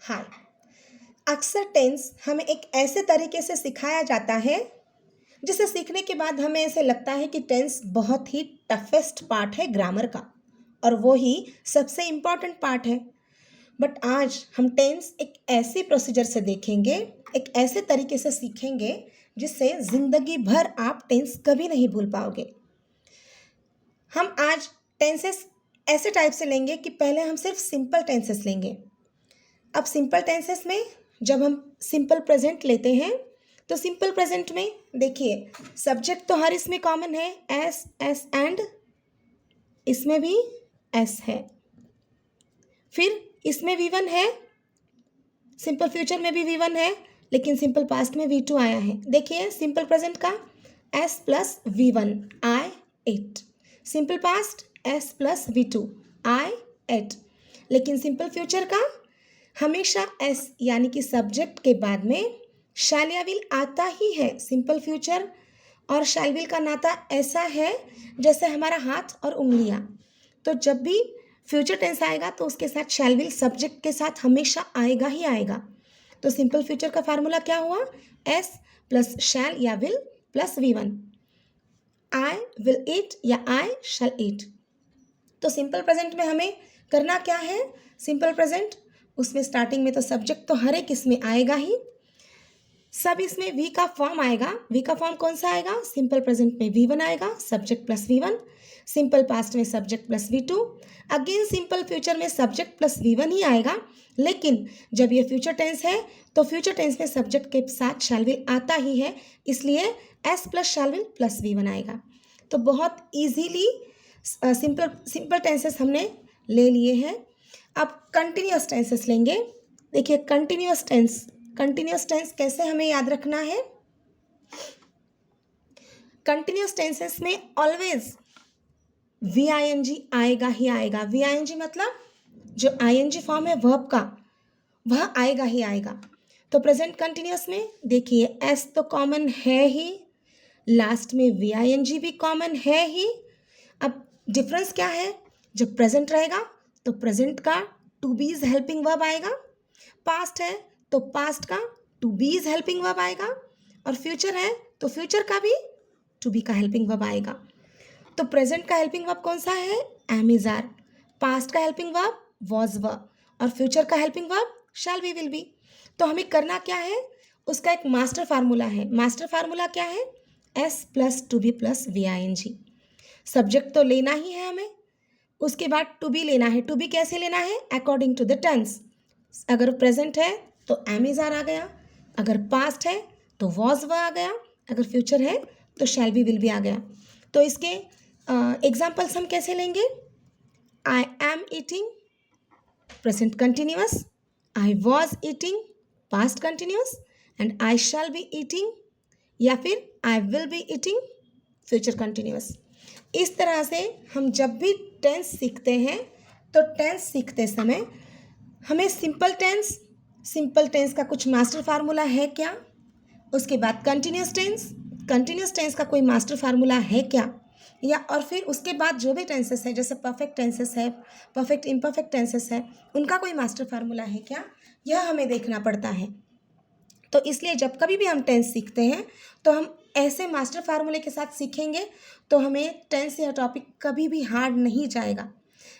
हाय। अक्सर टेंस हमें एक ऐसे तरीके से सिखाया जाता है जिसे सीखने के बाद हमें ऐसे लगता है कि टेंस बहुत ही टफेस्ट पार्ट है ग्रामर का और वो ही सबसे इम्पॉर्टेंट पार्ट है। बट आज हम टेंस एक ऐसी प्रोसीजर से देखेंगे, एक ऐसे तरीके से सीखेंगे जिससे ज़िंदगी भर आप टेंस कभी नहीं भूल पाओगे। हम आज टेंसेस ऐसे टाइप से लेंगे कि पहले हम सिर्फ सिंपल टेंसेस लेंगे। अब सिंपल टेंसेस में जब हम सिंपल प्रेजेंट लेते हैं तो सिंपल प्रेजेंट में देखिए सब्जेक्ट तो हर इसमें कॉमन है, एस एस एंड इसमें भी एस है। फिर इसमें V1 है, सिंपल फ्यूचर में भी V1 है, लेकिन सिंपल पास्ट में V2 आया है। देखिए सिंपल प्रेजेंट का S plus V1 I ate, simple past S plus V2 I ate, लेकिन सिंपल फ्यूचर का हमेशा S यानी कि सब्जेक्ट के बाद में शैल या विल आता ही है। सिंपल फ्यूचर और शैल विल का नाता ऐसा है जैसे हमारा हाथ और उंगलियां। तो जब भी फ्यूचर टेंस आएगा तो उसके साथ शैल विल सब्जेक्ट के साथ हमेशा आएगा ही आएगा। तो सिंपल फ्यूचर का फार्मूला क्या हुआ? S प्लस शैल या will plus V1, I will eat या I शैल ईट। तो सिंपल प्रेजेंट में हमें करना क्या है? सिंपल प्रेजेंट उसमें स्टार्टिंग में तो सब्जेक्ट तो हर एक इसमें आएगा ही, सब इसमें वी का फॉर्म आएगा। वी का फॉर्म कौन सा आएगा? सिंपल प्रेजेंट में V1 आएगा, subject plus V1, simple past में subject plus V2, again simple future में सब्जेक्ट प्लस V1 ही आएगा। लेकिन जब ये फ्यूचर टेंस है तो फ्यूचर टेंस में सब्जेक्ट के साथ शैल विल आता ही है, इसलिए S plus shell will plus V1 आएगा। तो बहुत ईजीली सिंपल टेंसेस हमने ले लिए हैं। अब कंटिन्यूअस टेंसेस लेंगे। देखिए कंटिन्यूअस टेंस कैसे हमें याद रखना है? कंटिन्यूअस टेंसेस में ऑलवेज VING आएगा ही आएगा। VING मतलब जो ING फॉर्म है वर्ब का, वह आएगा ही आएगा। तो प्रेजेंट कंटिन्यूअस में देखिए S तो कॉमन है ही, लास्ट में VING भी कॉमन है ही। अब डिफरेंस क्या है? जब प्रेजेंट रहेगा तो प्रेजेंट का to be is helping verb आएगा, पास्ट है तो पास्ट का to be is helping verb आएगा, और फ्यूचर है तो फ्यूचर का भी टू बी का हेल्पिंग वर्ब आएगा। तो प्रेजेंट का हेल्पिंग वर्ब कौन सा है? एम इज आर, पास्ट का हेल्पिंग वर्ब वॉज व, और फ्यूचर का helping verb shall be will be. तो हमें करना क्या है? उसका एक मास्टर फार्मूला है। मास्टर फार्मूला क्या है? S plus to be plus VING। Subject तो लेना ही है हमें, उसके बाद टू बी लेना है। टू बी कैसे लेना है? According to the tense. अगर प्रेजेंट है तो एम इज आर आ गया, अगर पास्ट है तो वॉज व आ गया, अगर फ्यूचर है तो शैल बी विल बी आ गया। तो इसके एग्जाम्पल्स हम कैसे लेंगे? I am eating present continuous, I was eating past continuous, and I shall be eating, या फिर I will be eating future continuous. इस तरह से हम जब भी टेंस सीखते हैं तो टेंस सीखते समय हमें सिंपल टेंस का कुछ मास्टर फार्मूला है क्या? उसके बाद कंटिन्यूस टेंस का कोई मास्टर फार्मूला है क्या? या और फिर उसके बाद जो भी टेंसेस है, जैसे परफेक्ट टेंसेस है, परफेक्ट इम्परफेक्ट टेंसेस है, उनका कोई मास्टर फार्मूला है क्या? यह हमें देखना पड़ता है। तो इसलिए जब कभी भी हम टेंस सीखते हैं तो हम ऐसे मास्टर फार्मूले के साथ सीखेंगे तो हमें टेंस यह टॉपिक कभी भी हार्ड नहीं जाएगा।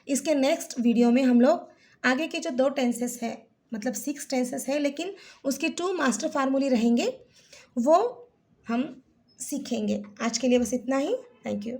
इसके नेक्स्ट वीडियो में हम लोग आगे के जो 2 टेंसेस है, मतलब 6 टेंसेस है, लेकिन उसके 2 मास्टर फार्मूले रहेंगे, वो हम सीखेंगे। आज के लिए बस इतना ही। Thank you.